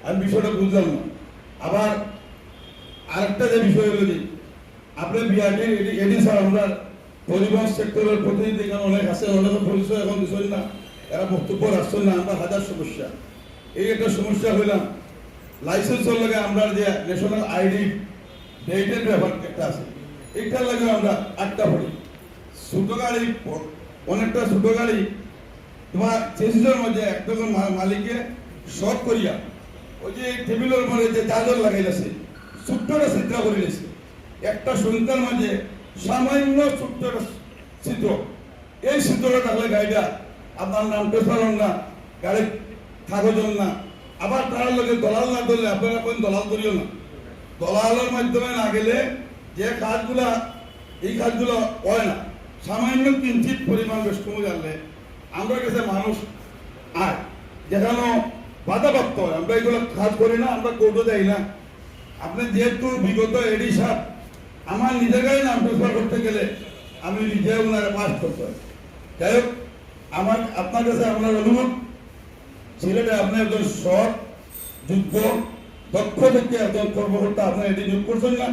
আমি বিষয়টা বুঝলাম না। আবার আরেকটা যে বিষয় হলো যে আপনার বিআরটির এডি স্যার আমরা পরিবহন সেক্টরের প্রতিনিধি এখানে অনেক আছে, অনেক পরিচয় এখন বিষয় না, এরা বক্তব্য রাখছেন না। আমরা হাজার সমস্যা, এই একটা সমস্যা হইলাম লাইসেন্সের লাগে আমরা যে ন্যাশনাল আইডি ডেটের ব্যাপার একটা আছে, এইটার লাগে আমরা আটটা পড়ি। ছোট গাড়ি, অনেকটা ছোট গাড়ি তোমার চেসিসের মধ্যে একদম মালিকে শর্ট করিয়া ওই যে টেবিলের মধ্যে যে চার্জার লাগাইছে ছোট্টটা ছিদ্র করে দিয়েছে, একটা সন্তান মাঝে সামান্য ছোট্ট ছিদ্র, এই ছিদ্রটা থাকলে গাড়িটা আপনার নাম পেছালন না, গাড়ির কাগজ না। আবার তার লোকে দলাল না ধরলে আপনারা কোন দলাল করিও না। দলালের মাধ্যমে না গেলে যে কাজগুলা এই কাজগুলো হয় না, সামান্য কিঞ্চিত পরিমাণ বেশ কমে জানলে আমরা কাছে মানুষ আয় যেখানে বাধাপ্রাপ্ত হয়। আমরা এগুলো কাজ করি না, আমরা কোর্টও যাই না। আপনি যেহেতু বিগত এডি সাহেব আমার নিজের গাড়ি নাম ট্রান্সফার করতে গেলে আমি নিজে ওনারা পাস করতে হয়। যাই হোক, আমার আপনার কাছে আপনার অনুরোধ, ছেলেটা আপনি একজন সৎ যোগ্য দক্ষ থেকে একজন কর্মকর্তা, আপনার এটি যোগ করছেন না,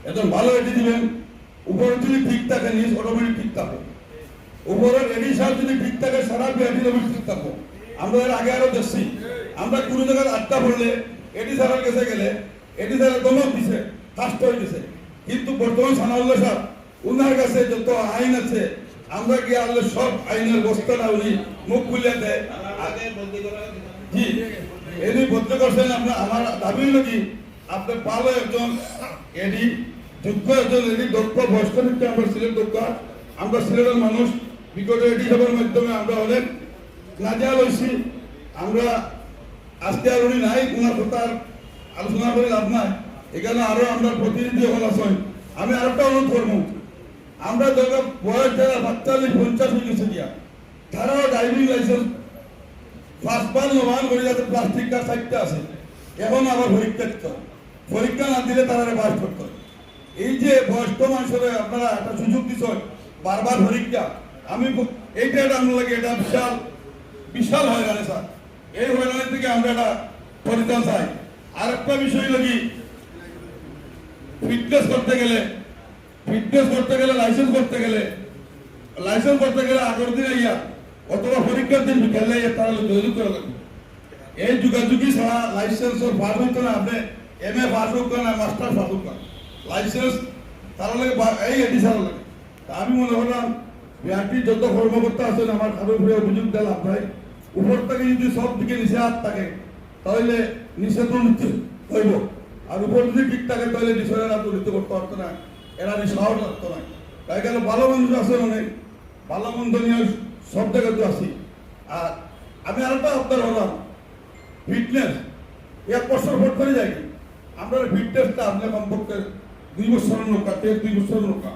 একজন ভালো এটি দিবেন। উপরে যদি ঠিক থাকে নিজ অটোমেটিক ঠিক থাকো, উপরের এডি সাহেব যদি ঠিক থাকে সারা বিআরটি অফিস ঠিক থাকো। আমরা এর আগে আরো দেখছি, আমরা কোনো জায়গায় আড্ডা পড়লে এডি সাহেবের কাছে গেলে এডি সাহেব দমক দিছে, ফার্স্ট হয়ে গেছে। কিন্তু বর্তমান সানাউল্লাহ সাহেব উনার কাছে যত আইন আছে আমরা কি আনলে সব আইনের বস্তাটা উনি মুখ খুলে দেয়। জি, এটি বলতে করছেন আপনার। আমার দাবি হলো কি আপনার ভালো একজন এডি যোগ্য একজন এডি দক্ষ বয়স্ক থেকে আমরা সিলেট দক্ষ, আমরা সিলেটের মানুষ বিগত এডি সাহেবের মাধ্যমে আমরা অনেক নাজাল হয়েছি। আমরা আজকে আর উনি নাই, ওনার কথা আলোচনা করে লাভ নাই। এখানে আরো আমরা প্রতিনিধি হল আছেন। আমি আরেকটা অনুরোধ করবো, আমরা যখন বয়স যারা 40-50 হয়ে গেছে গিয়া তারাও ড্রাইভিং লাইসেন্স ফার্স্টবার নবায়ন করে যাতে প্লাস্টিক কার সাইডটা আছে, এখন আবার পরীক্ষা দিতে হয়। পরীক্ষা না দিলে তারা পাস করতে হয়। এই যে বয়স্ক মানুষের আপনারা একটা সুযোগ দিচ্ছেন বারবার পরীক্ষা, আমি এইটা আমরা লাগে এটা বিশাল বিশাল হয়রানি স্যার। এই হয়রানি থেকে আমরা একটা পরিত্রাণ চাই। আর একটা বিষয় লাগি ফিটনেস করতে গেলে লাইসেন্স করতে গেলে আগের দিন ইয়া অথবা পরীক্ষার দিন বিকেলে তারা যোগাযোগ করা লাগবে। এই যোগাযোগই ছাড়া লাইসেন্সের পাস হইতো না। আপনি MA পাস হোক না, মাস্টার পাস হোক না, লাইসেন্স তারা লাগে এই এডি ছাড়া লাগে। আমি মনে করলাম বিআরটি যত কর্মকর্তা আছেন আমার কারোর উপরে অভিযোগ দেন আপনার উপর থেকে যদি সব দিকে নিচে হাত থাকে তাহলে নিচে তো নিতে হইব, আর উপর যদি ঠিক থাকে তাহলে নিচে তুলিত করতে পারতো না, এরা সাহস রাখতো না। তাই গেল ভালো মানুষ আছে অনেক, ভালো মন্দ নিয়ে সব জায়গায় তো আসি। আর আমি আরেকটা আপনার হলাম ফিটনেস 1 বছর ভোট করে যাই। আমরা ফিটনেসটা আপনার কমপক্ষে 2 বছরের নৌকা, 2 বছরের নৌকা,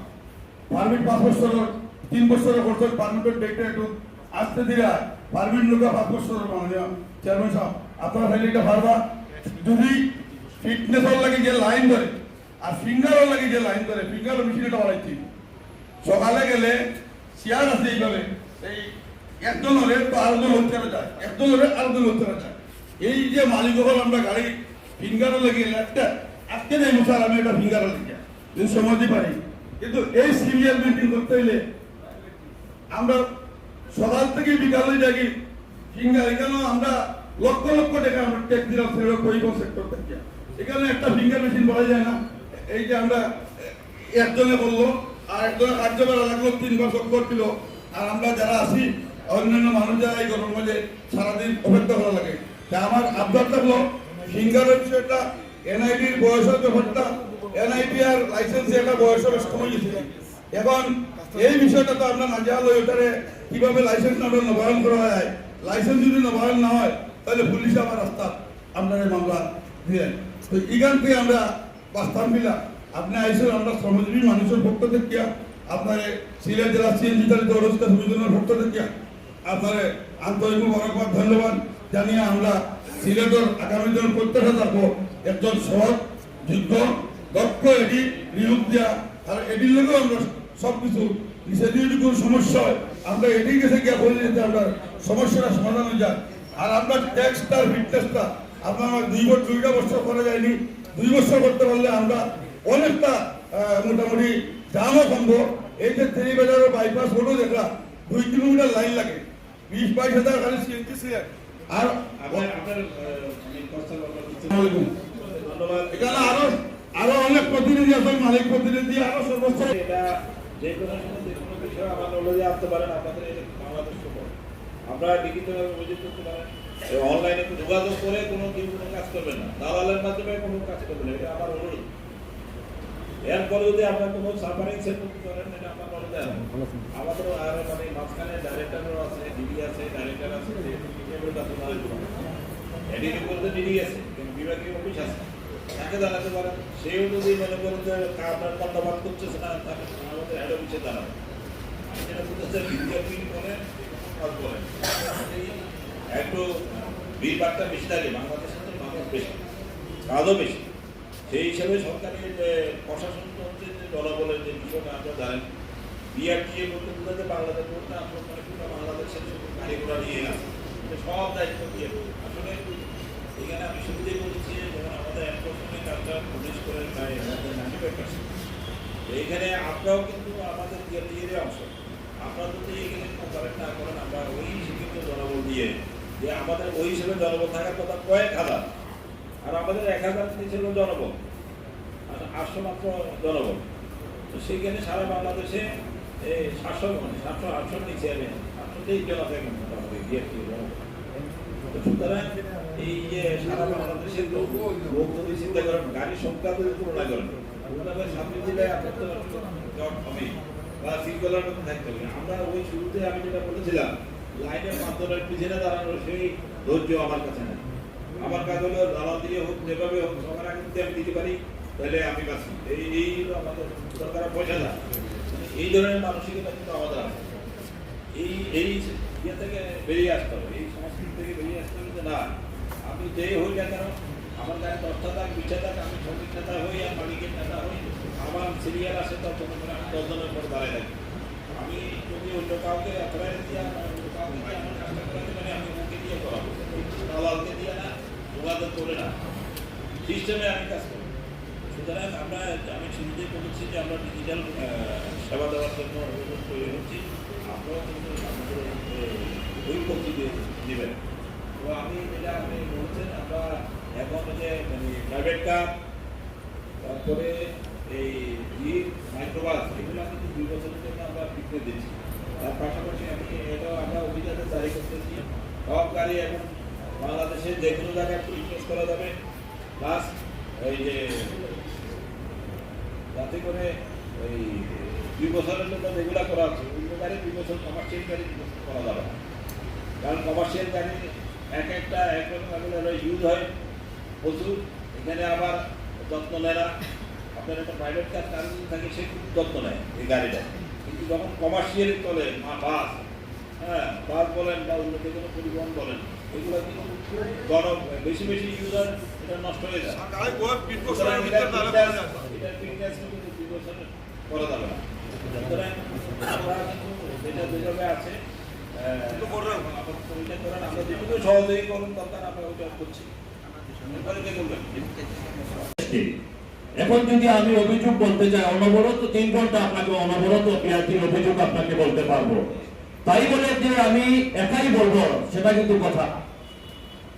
পারমিট 5 বছরের, 3 বছরের করছেন। পারমিটের ডেটটা একটু আসতে দিরা পারমিট নৌকা 5 বছরের মাননীয় চেয়ারম্যান সাহেব আপনারা খালি এটা পারবা। যদি ফিটনেসের লাগে যে লাইন ধরে আর ফিঙ্গারের লাগে যে লাইন ধরে, ফিঙ্গার মেশিনটা বাড়াইছি সকালে গেলে চেয়ার আছে এইভাবে, এই একজন হলে তো আরেকজন হতে যায়, একজন হলে আরেকজন হতে যায়। এই যে মালিক হল আমরা গাড়ি ফিঙ্গারও লেগে একটা আজকে যাই স্যার আমি এটা ফিঙ্গারও লেগে যদি সময় দিতে পারি। কিন্তু এই সিরিয়াল মেনটেন করতে হইলে আমরা সকাল থেকে বিকালে যাই ফিঙ্গার। এখানেও আমরা লক্ষ লক্ষ টাকা আমরা ট্যাক্স দিলাম পরিবহন সেক্টর থেকে। এখানে একটা ফিঙ্গার মেশিন বলা যায় না। এই যে আমরা একজনে বললো আর একজনে কার্যকর লাগলো 3 বার চক্কর দিল, আর আমরা যারা আছি অন্যান্য মানুষ যারা এই গরমের মধ্যে সারাদিন অপেক্ষা করা লাগে। আমার আবদার থাকলো ফিঙ্গারের বিষয়টা NITর বয়সের ব্যাপারটা, NIT আর লাইসেন্স একটা বয়সের বেশ কমে গেছে। এখন এই বিষয়টা তো আপনার নাজাল হয়ে ওটারে কিভাবে লাইসেন্স আমরা নবায়ন করা যায়। লাইসেন্স যদি নবায়ন না হয় তাহলে পুলিশ আমার রাস্তা আপনার মামলা দিলেন। তো এখান থেকে আমরা বাস্তান দিলাম। আপনি আইসেন আমরা শ্রমজীবী মানুষের পক্ষ থেকে, আপনার সিলেট জেলা CNG চালিত রোজগার সুবিধার পক্ষ থেকে আপনার আন্তরিক মোবারকবাদ ধন্যবাদ জানিয়ে আমরা সিলেটের আগামী দিনের প্রত্যাশা থাকবো একজন সৎ যোগ্য দক্ষ এডি নিয়োগ দেওয়া। আর এডির লোকেও আমরা সবকিছু নিচে দিয়ে যদি কোনো সমস্যা হয় আমরা এডির কাছে গিয়ে বলে যেতে আমরা সমস্যাটা সমাধান হয়ে যায়। আর আমরা ট্যাক্সটা ফিটনেসটা আপনার 2 বছর করা যায়নি, 2 বছর করতে পারলে আমরা অনেকটা মোটামুটি জামও কমবো। এই যে তেলিবাজারের বাইপাস রোডও দেখা 2 কিলোমিটার লাইন লাগে, 20-22 হাজার খালি সিএনজি সিএন। আর এখানে আরো অনেক প্রতিনিধি আছেন, মালিক প্রতিনিধি আরো সর্বোচ্চ এটা যে কোনো সময় যে কোনো বিষয়ে আমার নলেজে আসতে পারেন। আপনাদের এই বাংলাদেশ খবর আপনারা লিখিতভাবে অভিযোগ করতে পারেন, অনলাইনে যোগাযোগ করে কোনো কেউ কোনো কাজ করবেন না, দালালের মাধ্যমে কোনো কাজ করবেন না, এটা আমার অনুরোধ। এরপরে যদি আপনার কোনো সার্ভারিং সেট করতে পারেন, এটা আমার নলেজে আছে। আমাদেরও আর মানে মাঝখানে ডাইরেক্টরও আছে, ডিডি আছে, ডাইরেক্টর আছে, এডিটিং করতে ডিডি আছে, বিভাগীয় অফিস আছে, তাকে জানাতে পারেন। সেও যদি মনে করেন যে আপনার কর্ণপাত করতেছে না, তাকে আমাদের হেড অফিসে জানাবেন। যেটা বলতেছে বিজ্ঞাপন করে কাজ করেন, একটু ভিড়ভাড়টা বেশি থাকে, বাংলাদেশের মানুষ বেশি, কাজও বেশি। সেই হিসাবে সরকারি প্রশাসন হচ্ছে যে জনবলের যে বিষয়টা আপনারা জানেন, বিআরটিএ বলতে বোঝাতে বাংলাদেশ বলতে আপনার পুরো বাংলাদেশের গাড়ি ঘোড়া নিয়ে আছে, সব দায়িত্ব দিয়ে আসলে এখানে আমি শুরুতেই বলেছি যেমন আমাদের এনফোর্সমেন্ট কালচার পুলিশ করে প্রায় 95%। এইখানে আপনারাও কিন্তু আমাদের বিআরটিএর অংশ। আপনারা যদি এখানে কোপারেট না করেন, আমরা ওই শিক্ষিত জনবল দিয়ে যে আমাদের ওই হিসেবে জনবল থাকার কথা কয়েক হাজার, আর আমাদের 1000 ছিল জনবল আর 800 মাত্র জনবল। তো সেইখানে সারা বাংলাদেশে 700-800 নিচে আমি 823 জন আছে মোটামুটি বিআরটি জনবল। সুতরাং এই যে সারা বাংলাদেশের লোক যদি চিন্তা করেন, গাড়ির সংখ্যা যদি তুলনা করেন, সামনে জেলায় আপনার তো জট হবে বা সিঙ্গলার মধ্যে থাকতে হবে। আমরা ওই শুরুতে আমি যেটা বলেছিলাম, লাইনের মাধ্যমে পিছনে দাঁড়ানোর সেই ধৈর্য আমার কাছে নেই। আমার কাজ হলো দালাল দিয়ে হোক, যেভাবে হোক, সবার আগে যদি আমি দিতে পারি তাহলে আমি বাঁচি। এই হলো আমাদের সরকার পয়সা দেয়, এই ধরনের মানসিকতা কিন্তু আমাদের আছে। এই ইয়ে থেকে বেরিয়ে আসতে হবে, এই সংস্কৃতি থেকে বেরিয়ে আসতে হবে যে না, আমি যে হই না কেন, আমার গাড়ি 10টা থাক, 20টা থাক, আমি শ্রমিক নেতা হই আর মালিকের নেতা হই, আমার সিরিয়াল আসে তখন আমি 10 জনের পর দাঁড়ায় থাকি। আমি যদি অন্য কাউকে অথরাইজ দিয়ে অন্য কাউকে দিয়ে আমার কাজটা করাতে পারি, আমি ওকে দিয়ে করাবো, দালালকে দিয়ে না, যোগাযোগ করে না, সিস্টেমে আমি কাজ করি। সুতরাং আমি শুরুতেই বলেছি যে আমরা ডিজিটাল সেবা দেওয়ার জন্য অনুরোধ তৈরি হচ্ছি, আপনারাও কিন্তু আমাদের ওই পদ্ধতি নেবেন। তো আমি যেটা আপনি বলছেন, আমরা এখন যে মানে প্রাইভেট কার, তারপরে এই মাইক্রোবাস, এগুলো কিন্তু 2 বছরের জন্য আমরা বিক্রি দিচ্ছি। তার পাশাপাশি এটাও আমরা অভিযানে জারি করতেছি, সব গাড়ি এখন বাংলাদেশের যে কোনো জায়গায় ইনভেস্ট করা যাবে, প্লাস এই যে যাতে করে ওই 2 বছরের জন্য যেগুলো করা হচ্ছে ওইগুলো গাড়ি 2 বছর কমার্শিয়াল গাড়ি করা যাবে না। কারণ কমার্শিয়াল গাড়ি একটা একরকম ইউজ হয় প্রচুর, এখানে আবার যত্ন নেয় না। আপনার একটা প্রাইভেট কার কার যদি থাকে, সে খুব যত্ন নেয় এই গাড়িটা, কিন্তু যখন কমার্শিয়ালি চলে বাস, বাস বলেন বা অন্য যে কোনো পরিবহন বলেন, এগুলো কিন্তু বেশি ইউজার এটা নষ্ট হয়ে যায়। এটা ফিটনেস কিন্তু 2 বছর করা যাবে না। সুতরাং আমরা কিন্তু যেটা যেভাবে আছে আমরা যেটুকু সহযোগী করুন দরকার, আমরা ওইটা করছি। এখন যদি আমি অভিযোগ বলতে চাই, অনবরত 3 ঘন্টা আপনাকে অনবরত বিআরটির অভিযোগ আপনাকে বলতে পারবো। তাই বলে যে আমি একাই বলবো সেটা কিন্তু কথা।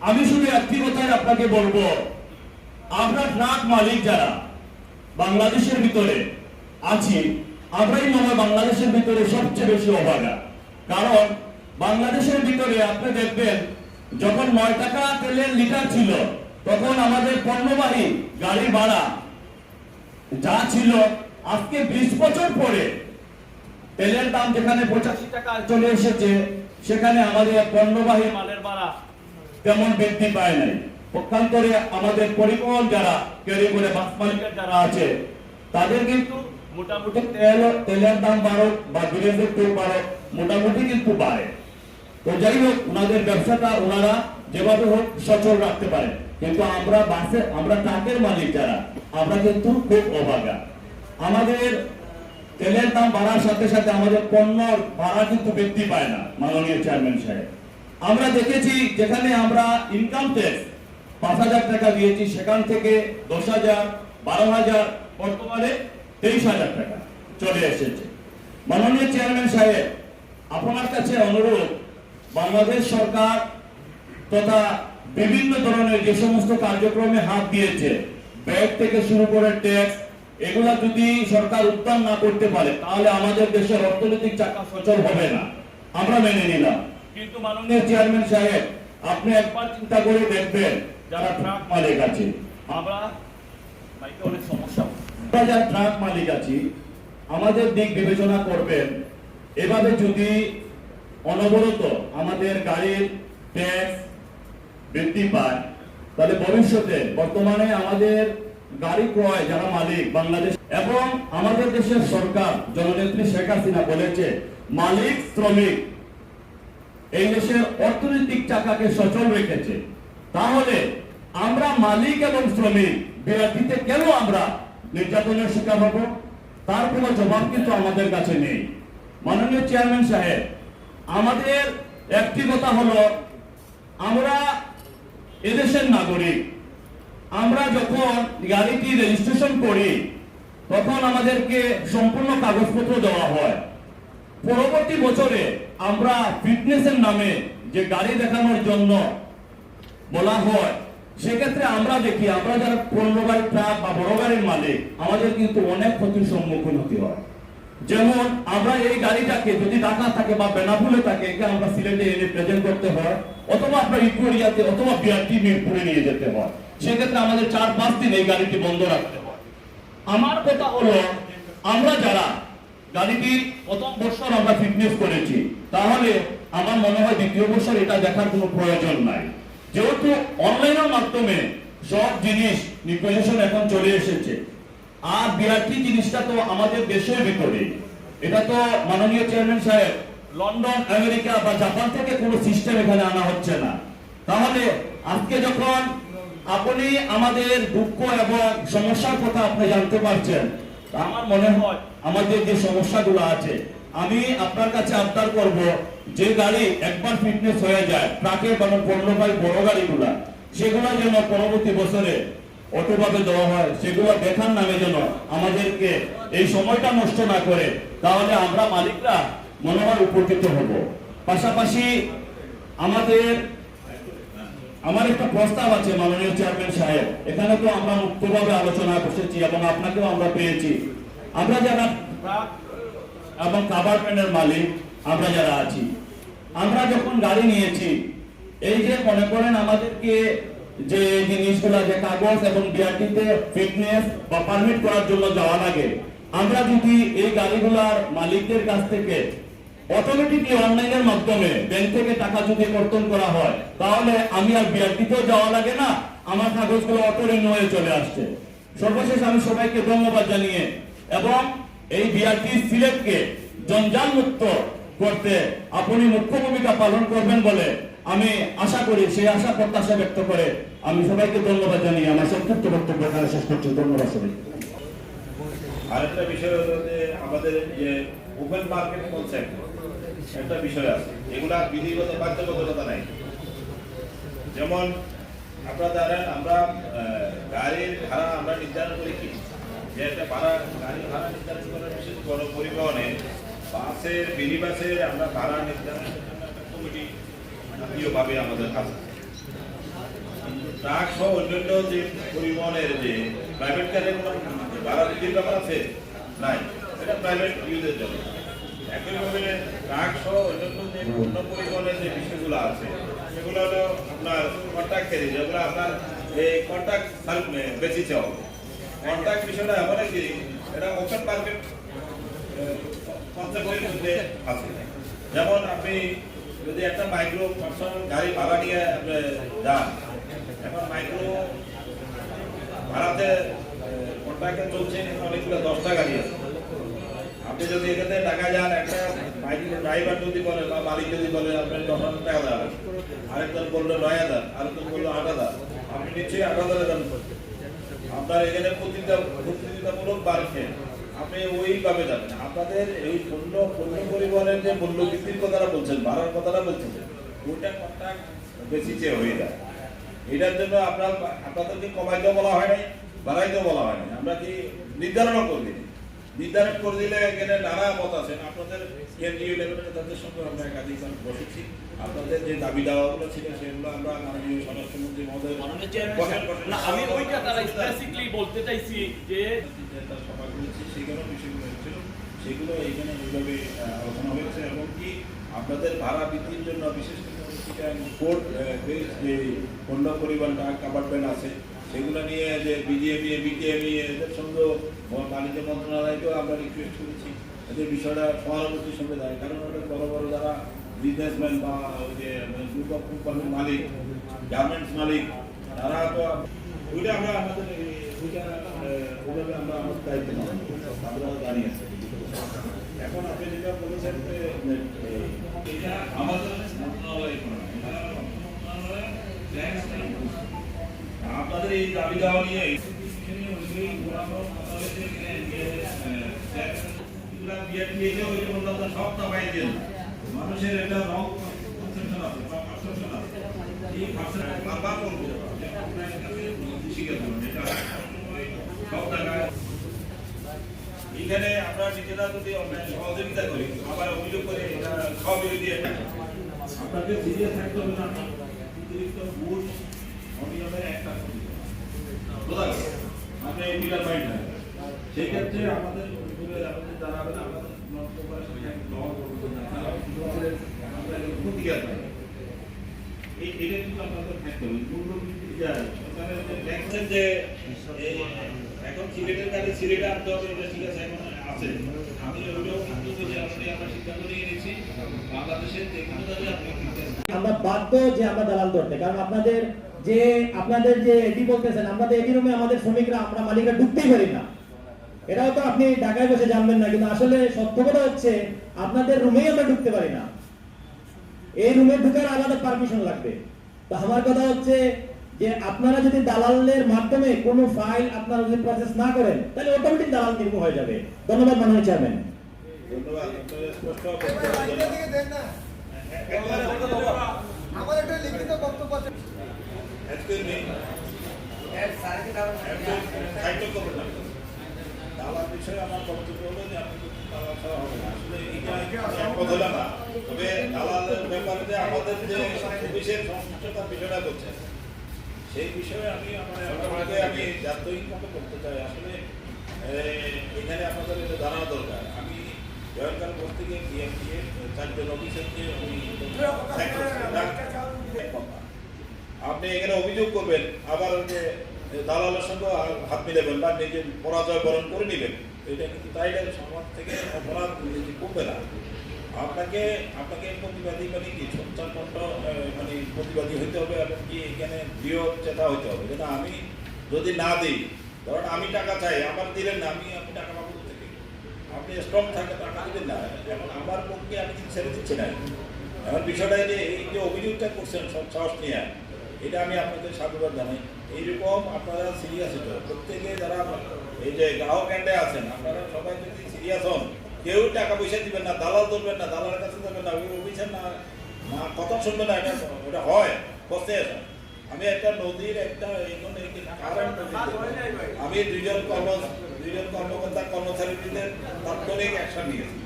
আমি শুধু একটি কথাই আপনাকে বলবো, আমরা ট্রাক মালিক যারা বাংলাদেশের ভিতরে আছি, আমরাই মনে হয় বাংলাদেশের ভিতরে সবচেয়ে বেশি অভাগা। কারণ বাংলাদেশের ভিতরে আপনি দেখবেন, যখন 9 টাকা তেলের লিটার ছিল, তখন আমাদের পণ্যবাহী গাড়ি ভাড়া যা ছিল, আজকে 20 বছর পরে তেলের দাম যেখানে 85 টাকা চলে এসেছে, সেখানে আমাদের পণ্যবাহী মালের ভাড়া তেমন বৃদ্ধি পায় নাই। পক্ষান্তরে আমাদের পরিবহন যারা ক্যারি করে বাস মালিকের যারা আছে, তাদের কিন্তু মোটামুটি তেলের দাম বাড়ুক বা ডিজেলের তেল বাড়ুক, মোটামুটি কিন্তু বাড়ে। তো যাই হোক, ওনাদের ব্যবসাটা ওনারা যেভাবে হোক সচল রাখতে পারে, কিন্তু আমরা ট্রাকের মালিক যারা, আমরা কিন্তু খুব অভাগা। আমাদের তেলের দাম বাড়ার সাথে সাথে আমাদের পণ্যর ভাড়া কিন্তু বৃদ্ধি পায় না। মাননীয় চেয়ারম্যান সাহেব, আমরা দেখেছি যেখানে আমরা ইনকাম ট্যাক্স 5,000 টাকা দিয়েছি, সেখান থেকে 10,000, 12,000, বর্তমানে 23,000 টাকা চলে এসেছে। মাননীয় চেয়ারম্যান সাহেব, আপনার কাছে অনুরোধ, বাংলাদেশ সরকার তথা বিভিন্ন ধরনের যে সমস্ত কার্যক্রমে হাত দিয়েছে, ব্যাংক থেকে শুরু করে ট্যাক্স, এগুলা যদি সরকার উত্থান না করতে পারে তাহলে আমাদের দেশের অর্থনৈতিক চাকা সচল হবে না, আমরা মেনে নিলাম। কিন্তু মাননীয় চেয়ারম্যান সাহেব, আপনি একবার চিন্তা করে দেখবেন, যারা ট্রাক মালিক আছে, আমরা অনেক সমস্যা, যারা ট্রাক মালিক আছি, আমাদের দিক বিবেচনা করবেন। এভাবে যদি অনবরত আমাদের গাড়ির ট্যাক্স বৃদ্ধি পায় তাহলে ভবিষ্যতে বর্তমানে আমাদের গাড়ি ক্রয় যারা মালিক বাংলাদেশ এবং আমাদের দেশের সরকার জননেত্রী শেখ হাসিনা বলেছে, মালিক শ্রমিক এই দেশের অর্থনৈতিক চাকাকে সচল রেখেছে। তাহলে আমরা মালিক এবং শ্রমিক বিআরটিতে কেন আমরা নির্যাতনের শিকার হব? তার কোনো জবাব কিন্তু আমাদের কাছে নেই। মাননীয় চেয়ারম্যান সাহেব, আমাদের একটি কথা হলো, আমরা এদেশের নাগরিক, আমরা যখন গাড়িটি রেজিস্ট্রেশন করি তখন আমাদেরকে সম্পূর্ণ কাগজপত্র দেওয়া হয়। পরবর্তী বছরে আমরা ফিটনেসের নামে যে গাড়ি দেখানোর জন্য বলা হয়, সেক্ষেত্রে আমরা দেখি, আমরা যারা পণ্য গাড়ি, ট্রাক বা বড় গাড়ির মালিক, আমাদের কিন্তু অনেক ক্ষতির সম্মুখীন হতে হয়। যেমন আমরা এই গাড়িটাকে যদি ঢাকা থাকে বা বেনাপুলে থাকে, একে আমরা সিলেটে এনে প্রেজেন্ট করতে হয়, অথবা আপনার ইকুরিয়াতে অথবা বিআরটি মিরপুরে নিয়ে যেতে হয়। সেক্ষেত্রে আমাদের 4-5 দিন এই গাড়িটি বন্ধ রাখতে হয়। আমার কথা হলো, আমরা যারা গাড়িটির প্রথম বছর আমরা ফিটনেস করেছি, তাহলে আমার মনে হয় দ্বিতীয় বছর এটা দেখার কোনো প্রয়োজন নাই। যেহেতু অনলাইনের মাধ্যমে সব জিনিস নির্বাচন এখন চলে এসেছে, আর বিআরটি জিনিসটা তো আমাদের দেশের ভিতরে, এটা তো মাননীয় চেয়ারম্যান সাহেব লন্ডন, আমেরিকা বা জাপান থেকে কোনো সিস্টেম এখানে আনা হচ্ছে না। তাহলে আজকে যখন আপনি আমাদের দুঃখ এবং সমস্যার কথা আপনি জানতে পারছেন, আমার মনে হয় আমাদের যে সমস্যাগুলো আছে, আমি আপনার কাছে আবদার করব, যে গাড়ি একবার ফিটনেস হয়ে যায়, ট্রাকের বা পণ্যবাহী বড় গাড়িগুলা, সেগুলো যেন পরবর্তী বছরে অটোভাবে দেওয়া হয়, সেগুলো দেখার নামে যেন আমাদেরকে এই সময়টা নষ্ট না করে, তাহলে আমরা মালিকরা মনে হয় উপকৃত হব। পাশাপাশি আমার একটা প্রস্তাব আছে মাননীয় চেয়ারম্যান সাহেব, এখানে তো আমরা মুক্তভাবে আলোচনা বসেছি এবং আপনাকেও আমরা পেয়েছি। আমরা যারা ট্রাক এবং কাভারম্যানের মালিক, আমরা যারা আছি, আমরা যখন গাড়ি নিয়েছি, এই যে মনে করেন আমাদেরকে যে জিনিসগুলা, যে কাগজ এবং বিআরটিতে ফিটনেস বা পারমিট করার জন্য যাওয়া লাগে, আমরা যদি এই গাড়িগুলার মালিকদের কাছ থেকে অটোমেটিকলি অনলাইনের মাধ্যমে ব্যাংক থেকে টাকা যদি কর্তন করা হয়, তাহলে আমি আর বিআরটিতেও যাওয়া লাগে না, আমার কাগজগুলো অটো রিনিউ হয়ে চলে আসছে। সর্বশেষ আমি সবাইকে ধন্যবাদ জানিয়ে এবং এই বিআরটি সিলেটকে জঞ্জাল মুক্ত করতে আপনি মুখ্য ভূমিকা পালন করবেন বলে আমি আশা করি, সেই আশা প্রত্যাশা ব্যক্ত করে আমি সবাইকে ধন্যবাদ জানিয়ে আমার সংক্ষিপ্ত বক্তব্য এখানে শেষ করছি। ধন্যবাদ সবাইকে। আরেকটা বিষয় হলো যে আমাদের যে ওপেন মার্কেট কনসেপ্ট একটা বিষয় আছে, এগুলা বিধিগত বাধ্যবাধকতা নাই। যেমন আপনারা জানেন, আমরা গাড়ির ভাড়া আমরা নির্ধারণ করি কি, যে একটা গাড়ির ভাড়া নির্ধারণ করার বিশেষ বড় পরিবহনে বাসের, মিনি বাসের আমরা ভাড়া নির্ধারণের জন্য একটা কমিটি জাতীয়ভাবে আমাদের কাছে। ট্রাক সহ অন্যান্য যে পরিবহনের যে প্রাইভেট কারের কোনো ভাড়া নীতির ব্যাপার আছে নাই, এটা প্রাইভেট ইউজের জন্য। একইভাবে ট্রাক সহ অন্যান্য যে অন্য পরিবহনের যে বিষয়গুলো আছে, সেগুলো হলো আপনার কন্ট্রাক্টের, যেগুলো আপনার এই কন্ট্রাক্ট বেশিতে হবে। কন্ট্রাক্ট বিষয়টা এমন কি, এটা ওপেন মার্কেট কনসেপ্টের মধ্যে আছে। যেমন আপনি যদি একটা মাইক্রো পার্সোনাল গাড়ি ভাড়া নিয়ে আপনি যান, এখন মাইক্রো ভাড়াতে কন্ট্রাক্টে চলছে অনেকগুলো 10টা গাড়ি আছে। আপনি যদি এখানে টাকা যান, একটা মাইক্রো ড্রাইভার যদি বলে বা মালিক যদি বলে আপনার 10,000 টাকা দেওয়া, আরেকজন বললো 9,000, আরেকজন বললো 8,000, আপনি নিশ্চয়ই 8,000 দাম করছেন। আপনার এখানে প্রতিযোগিতামূলক বাড়ছে, আপনি ওইভাবে যাবেন। আপনাদের এই পণ্য পরিবহনের যে মূল্য বৃদ্ধির কথাটা বলছেন, ভাড়ার কথাটা বলছেন, ওইটা কন্ট্রাক্ট বেশি চেয়ে হয়ে যায়। এটার জন্য আপনাদেরকে কমাইতেও বলা হয় নাই, বাড়াইতেও বলা হয় নাই। আমরা কি নির্ধারণও করে দিই, নির্ধারণ করে দিলে এখানে নানা মত আছে। আপনাদের কেন্দ্রীয় লেভেলের তাদের সঙ্গে আমরা একাধিকবার বসেছি। আপনাদের যে দাবি দাওয়াগুলো ছিল সেগুলো আমরা মাননীয় স্বরাষ্ট্রমন্ত্রী মহোদয় আমি ওইটা তারা স্পেসিফিকলি বলতে চাইছি যে সভা করেছি, সেগুলো বিষয়গুলো হচ্ছিল, সেগুলো এইখানে এইভাবে আলোচনা হয়েছে। এবং কি আপনাদের ভাড়া বৃদ্ধির জন্য বিশেষ করে কোর্ট যে পণ্য পরিবহন কাভারমেন্ট আছে সেগুলো নিয়ে যে বিজিএমই বিটিএমই এদের সঙ্গে বাণিজ্য মন্ত্রণালয়কেও আমরা রিকোয়েস্ট করেছি এদের বিষয়টা সহানুভূতির সঙ্গে দেয়। কারণ ওটা বড় বড় যারা বিজনেসম্যান বা ওই যে গ্রুপ অফ কোম্পানির মালিক, গার্মেন্টস মালিক, তারা তো ওইটা আমরা আমাদের ওইটা ওইভাবে আমরা আমাদের দায়িত্ব নেব, আমরা জানিয়েছি। এখন আপনি যেটা বলেছেন যে এটা আমাদের মন্ত্রণালয় আপনাদের এই দাবি দেওয়া নিয়ে সব দাবাই দেন। মানুষের একটা রং কনসেপশন আছে, পারসেপশন আছে। এই পারসেপশন বারবার বলবো সব জায়গায় এখানে আমরা নিজেরা যদি সহযোগিতা করি, আবার অভিযোগ করে এটা সহবিরোধী আপনাকে সিরিয়াস থাকতে হবে না। অতিরিক্ত ভোট অনিয়মের একটা মানে মিটার পয়েন্ট হয়, সেই ক্ষেত্রে আমাদের যারা আমাদের প্রতিকার পাই এটা কিন্তু আপনাদের থাকতে হবে। যে এখন সিলেটের কাছে সিলেটে আনতে হবে, এটা ঠিক আছে, এখন আছে। আমি ওইটাও কিন্তু আমরা সিদ্ধান্ত নিয়ে নিয়েছি বাংলাদেশের যে কোনো জায়গায় আপনি আমরা বাধ্য যে আমরা দালাল ধরতে, কারণ আপনাদের যে এডি বলতেছেন, আমাদের এডি রুমে আমাদের শ্রমিকরা আমরা মালিকরা ঢুকতেই পারি না। এটাও তো আপনি ঢাকায় বসে জানবেন না, কিন্তু আসলে সত্য কথা হচ্ছে আপনাদের রুমেই আমরা ঢুকতে পারি না। এই রুমে ঢুকার আলাদা পারমিশন লাগবে। তো আমার কথা হচ্ছে যে আপনারা যদি দালালের মাধ্যমে কোনো ফাইল আপনারা যদি প্রসেস না করেন তাহলে অটোমেটিক দালাল নির্মূল হয়ে যাবে। ধন্যবাদ মাননীয় চেয়ারম্যান। ধন্যবাদ। আমার একটা লিখিত বক্তব্য আছে। দালাল বিষয়ে আমার বক্তব্য হলো যে আপনি দালাল ছাড়া হবে না। আসলে এটা কথা না, তবে দালালের ব্যাপারে যে আমাদের যে পুলিশের সংশ্লিষ্টতার বিষয়টা করছে সেই বিষয়ে আমি আমি জাতীয়ভাবে করতে চাই। আসলে এখানে আপনাদের এটা জানা দরকার। আমি জয়কাল পোস্ট থেকে বিএমপিএ 4 জন অফিসারকে আপনি এখানে অভিযোগ করবেন, আবার যে দালালের সঙ্গে হাত মিলাবেন বা নিজের পরাজয় বরণ করে নেবেন, এটা কিন্তু তাই সমাজ থেকে অপরাধ কমবে না। আপনাকে প্রতিবাদী মানে কি সঞ্চার কণ্ঠ মানে প্রতিবাদী হইতে হবে, এবং কি এখানে বৃহৎ চেতা হইতে হবে। যেটা আমি যদি না দিই, ধরেন আমি টাকা চাই, আমার দিলেন না, আপনি টাকা পাবো থেকে, আপনি স্ট্রং থাকে টাকা দিবেন না। এখন আমার পক্ষে আমি কিন্তু ছেড়ে দিচ্ছি না। এখন বিষয়টা যে এই যে অভিযোগটা করছেন সব সাহস নিয়ে, এটা আমি আপনাদের সাধুবাদ জানাই। এইরকম আপনারা সিরিয়াস হতে হবে প্রত্যেকে, যারা এই যে গ্রাহক এন্ডে আছেন, আপনারা সবাই যদি সিরিয়াস হন, কেউ টাকা পয়সা দিবেন না, দালাল ধরবেন না, দালালের কাছে যাবেন না, ওই অফিসের না কথা শুনবেন না। এটা হয় বসতে আসেন। আমি একটা নদীর একটা আমি দুইজন কর্মকর্তা কর্মচারীদের তাৎক্ষণিক অ্যাকশন নিয়েছি।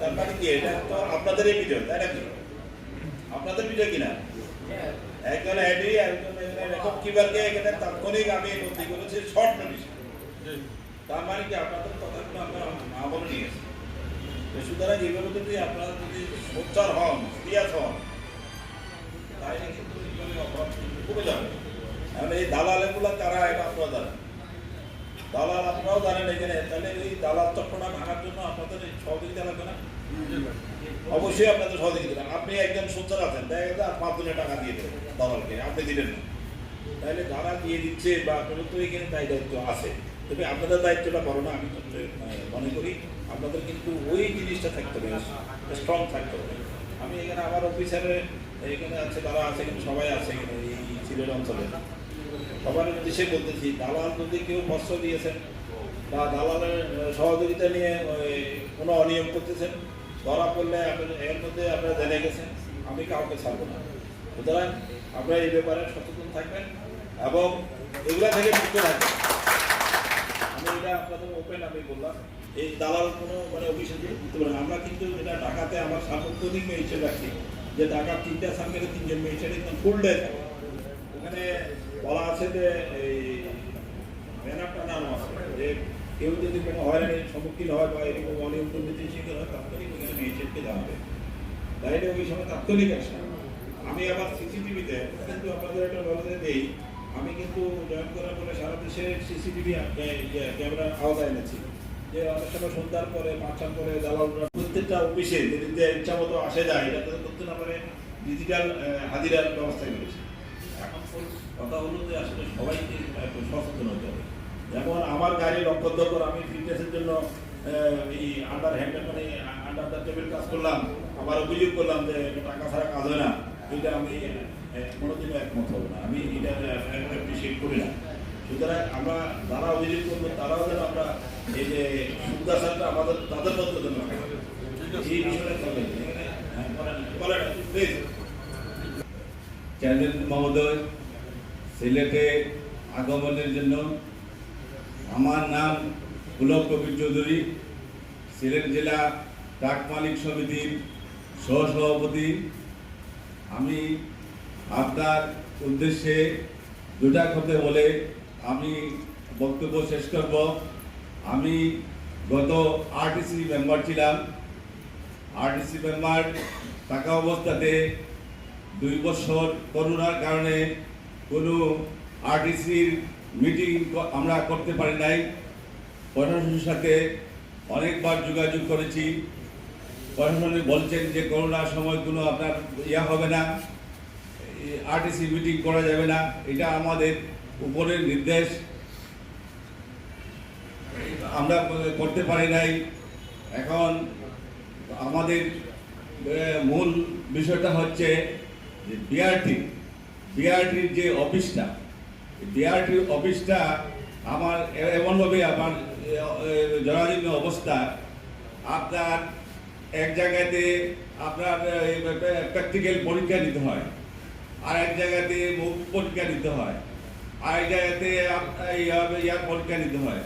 তার মানে কি, এটা তো আপনাদেরই বিজয়, তাই নাকি? আপনাদের বিজয় কিনা? একজন এডি একজন রেকর্ড কিপারকে এখানে তাৎক্ষণিক আমি বদলি করেছি শর্ট নোটিশ। তার মানে কি আপনাদের কথাগুলো আমরা আমলে নিয়েছি। সুতরাং এইভাবে যদি আপনারা যদি সোচ্চার হন, সিরিয়াস হন, তাহলে কিন্তু অপরাধ কমে যাবে। এখন এই দালালেগুলো কারা, এটা আপনারা জানেন, দালাল আপনারাও জানেন এখানে। তাহলে এই দালাল চক্রটা ভাঙার জন্য আপনাদের সহযোগিতা লাগবে না? অবশ্যই আপনাদের সহযোগিতা। আপনি একজন সোচ্চার আছেন, দেখা যায় 5 জনের টাকা দিয়ে দেবেন দালালকে, আপনি দিলেন না, তাহলে যারা দিয়ে দিচ্ছে বা আপনাদের তো এখানে দায়িত্ব আছে, তবে আপনাদের দায়িত্বটা বড় না। আমি মনে করি আপনাদের কিন্তু ওই জিনিসটা থাকতে হবে, স্ট্রং থাকতে হবে। আমি এখানে আমার অফিসারে এখানে আছে, তারা আছে, কিন্তু সবাই আছে এখানে এই সিলেট অঞ্চলে। সবার উদ্দেশ্যে বলতেছি, দালাল যদি কেউ বস্ত্র দিয়েছেন বা দালালের সহযোগিতা নিয়ে কোনো অনিয়ম করতেছেন, ধরা পড়লে এর মধ্যে আপনারা জেনে গেছেন, আমি কাউকে ছাড়বো না। সুতরাং আপনারা এই ব্যাপারে সচেতন থাকবেন এবং এগুলা থেকে মুক্ত থাকবেন। আমি এটা আপনাদের ওপেন আমি বললাম, এই দালাল কোনো মানে অভিযোগে দিতে পারেন। আমরা কিন্তু যেটা ঢাকাতে আমার সার্বক্ষণিক মেজিস্ট্রেট রাখি, যে ঢাকার 3টা সার্কেলে 3জন মেজিস্ট্রেট একদম ফুল ডে থাকে। ওখানে বলা আছে যে এই ব্যানারটা নাম আছে যে কেউ যদি কোনো হয়রানির সম্মুখীন হয় বা এরকম অনিয়ম দুর্নীতির শিকার হয়, তাৎক্ষণিক ওখানে মেজিস্ট্রেটকে জানাবে। তাইলে ওই সময় তাৎক্ষণিক অ্যাকশন। আমি আবার সিসিটিভিতে কিন্তু আপনাদের একটা বলতে দিই, আমি কিন্তু জয়েন করার পরে সারা দেশে সিসিটিভি ক্যামেরা আওতায় এনেছি, যে অনেক সময় সন্ধ্যার পরে 5টার পরে দালালরা প্রত্যেকটা অফিসে যদি ইচ্ছা মতো আসে যায়, এটা তো করতে না পারে ডিজিটাল হাজিরার ব্যবস্থা করেছে। এখন কথা হলো যে আসলে সবাইকে একটু সচেতন হতে হবে। যেমন আমার গাড়ি লক্ষ্যদ্রকর, আমি ফিটনেসের জন্য এই আন্ডার হ্যান্ড মানে আন্ডার দ্য টেবিল কাজ করলাম, আবার অভিযোগ করলাম যে টাকা ছাড়া কাজ হয় না, এটা আমি কোনোদিনও একমত হবো না, আমি এটা অ্যাপ্রিসিয়েট করি না। সুতরাং আমরা যারা অভিযোগ করবো তারাও যেন আমরা এই যে সুদাচারটা আমাদের তাদের মধ্যে যেন এই বিষয়টা চলে প্লিজ। চ্যানেল মহোদয়, সিলেটে আগমনের জন্য আমার নাম পুলক কবির চৌধুরী, সিলেট জেলা ট্রাক মালিক সমিতির সহসভাপতি। আমি আপনার উদ্দেশ্যে দুটা কথা বলে আমি বক্তব্য শেষ করব। আমি গত আরটিসি মেম্বার ছিলাম। আরটিসি মেম্বার থাকা অবস্থাতে 2 বছর করোনার কারণে কোনো আরটিসির মিটিং আমরা করতে পারি নাই। প্রশাসনের সাথে অনেকবার যোগাযোগ করেছি, প্রশাসন বলছেন যে করোনার সময় কোনো আপনার হবে না, আরটিসি মিটিং করা যাবে না, এটা আমাদের উপরের নির্দেশ, আমরা করতে পারি নাই। এখন আমাদের মূল বিষয়টা হচ্ছে যে বিআরটির যে অফিসটা, বিআরটির অফিসটা আমার এমনভাবে আমার জরাজীর্ণ অবস্থা, আপনার এক জায়গাতে আপনার প্র্যাকটিক্যাল পরীক্ষা দিতে হয়, আর এক জায়গাতে মুখ পরীক্ষা দিতে হয়, আর এক জায়গাতে ইয়ার পরীক্ষা দিতে হয়,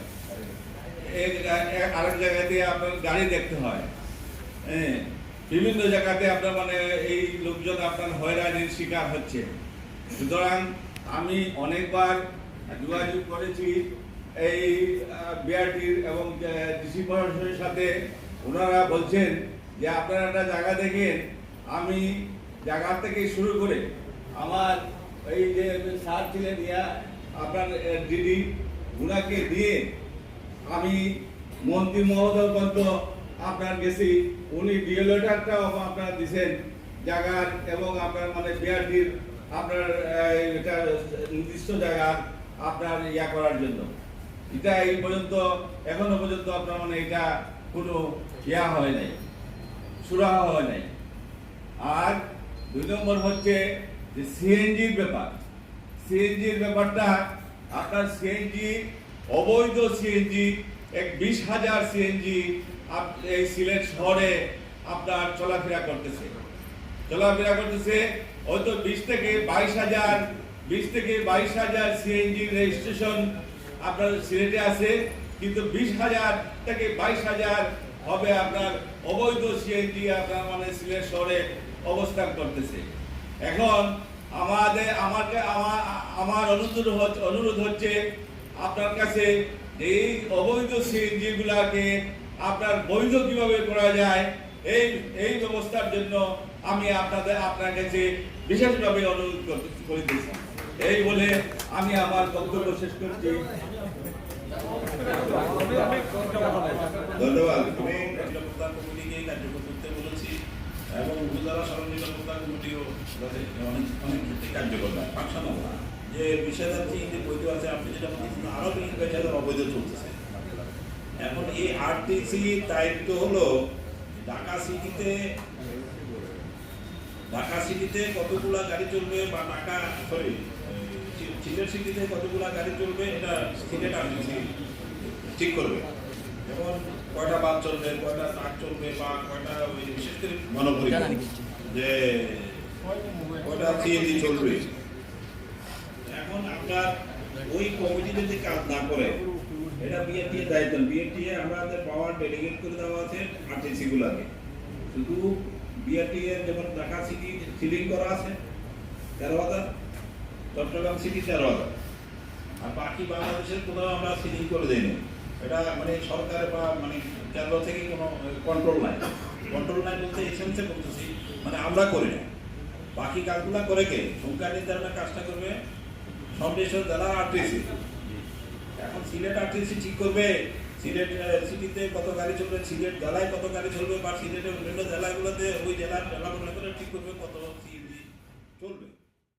আরেক জায়গাতে আপনার গাড়ি দেখতে হয়। হ্যাঁ, বিভিন্ন জায়গাতে আপনার মানে এই লোকজন আপনার হয়রানির শিকার হচ্ছে। সুতরাং আমি অনেকবার যোগাযোগ করেছি এই বিআরটির এবং ডিসি প্রশাসনের সাথে। ওনারা বলছেন যে আপনারা একটা জায়গা দেখেন, আমি জায়গা থেকে শুরু করে আমার এই যে স্যার ছিলেন আপনার দিদি, ওনাকে দিয়ে আমি মন্ত্রী মহোদয় পর্যন্ত আপনার গেছি, উনি ডিএলটারটাও আপনারা দিচ্ছেন জায়গার এবং আপনার মানে বিআরটির আপনার এটা নির্দিষ্ট জায়গা আপনার করার জন্য। এটা এই পর্যন্ত এখনো পর্যন্ত আপনার মানে এটা কোনো হয় নাই, সুরাহা হয় নাই। আর 2 নম্বর হচ্ছে যে সিএনজির ব্যাপার। সিএনজির ব্যাপারটা আপনার সিএনজি, অবৈধ সিএনজি 20,000 সিএনজি এই সিলেট শহরে আপনার চলাফেরা করতেছে। হয়তো 20 থেকে 22,000 সিএনজি রেজিস্ট্রেশন আপনার সিলেটে আছে, কিন্তু 20,000 থেকে 22,000 হবে আপনার অবৈধ সিএনজি আপনার মানে সিলেট শহরে অবস্থান করতেছে। এখন আমার অনুরোধ হচ্ছে আপনার কাছে, এই অবৈধ সিএনজি গুলাকে আপনার বৈধ কিভাবে করা যায়, এই ব্যবস্থার জন্য আমি আপনার কাছে বিশেষভাবে অনুরোধ করিতেছি। এই বলে আমি আমার বক্তব্য শেষ করছি। ধন্যবাদ। আমি নিরাপত্তা কমিটিকে কার্যকর করতে বলেছি এবং উপজেলা সড়ক নিরাপত্তা কমিটিও অনেক ক্ষেত্রে কার্যকর না, ফাংশন না। যে 20,000 যে বৈধ আছে, আপনি যেটা বলছেন আরো 20,000 অবৈধ চলতেছে। এখন এই আরটিসি দায়িত্ব হলো ঢাকা সিটিতে কতগুলা গাড়ি চলবে, বা সিলেট সিটিতে কতগুলা গাড়ি চলবে, এটা সিলেট আরটিসি ঠিক করবে। যেমন কয়টা বাস চলবে, কয়টা ট্রাক চলবে, বা কয়টা বিশেষ করে মনোপরিবহন, যে কয়টা সিএনজি চলবে। এখন আপনার ওই কমিটি যদি কাজ না করে, এটা বিএনটি এর দায়িত্ব। বিএনটি এ আমাদের পাওয়ার ডেলিগেট করে দেওয়া আছে আরটিসি গুলাকে। শুধু বিএনটি এর যেমন ঢাকা সিটি সিলিং করা আছে 13,000, চট্টগ্রাম সিটি 13,000, আর বাকি বাংলাদেশের কোথাও আমরা সিলিং করে দেইনি। এটা মানে সরকার বা মানে কেন্দ্র থেকে কোনো কন্ট্রোল নাই। কন্ট্রোল নাই বলতে এই সেন্সে করতেছি, মানে আমরা করি না। বাকি কাজগুলা করে কে? সংখ্যা নির্ধারণের কাজটা করবে সংশ্লিষ্ট জেলা আরটিসি। এখন সিলেট আরটিসি ঠিক করবে সিলেট সিটিতে কত গাড়ি চলবে, সিলেট জেলায় কত গাড়ি চলবে, বা সিলেটের অন্যান্য জেলাগুলোতে ওই জেলা মনে করে ঠিক করবে কত সিএনজি চলবে।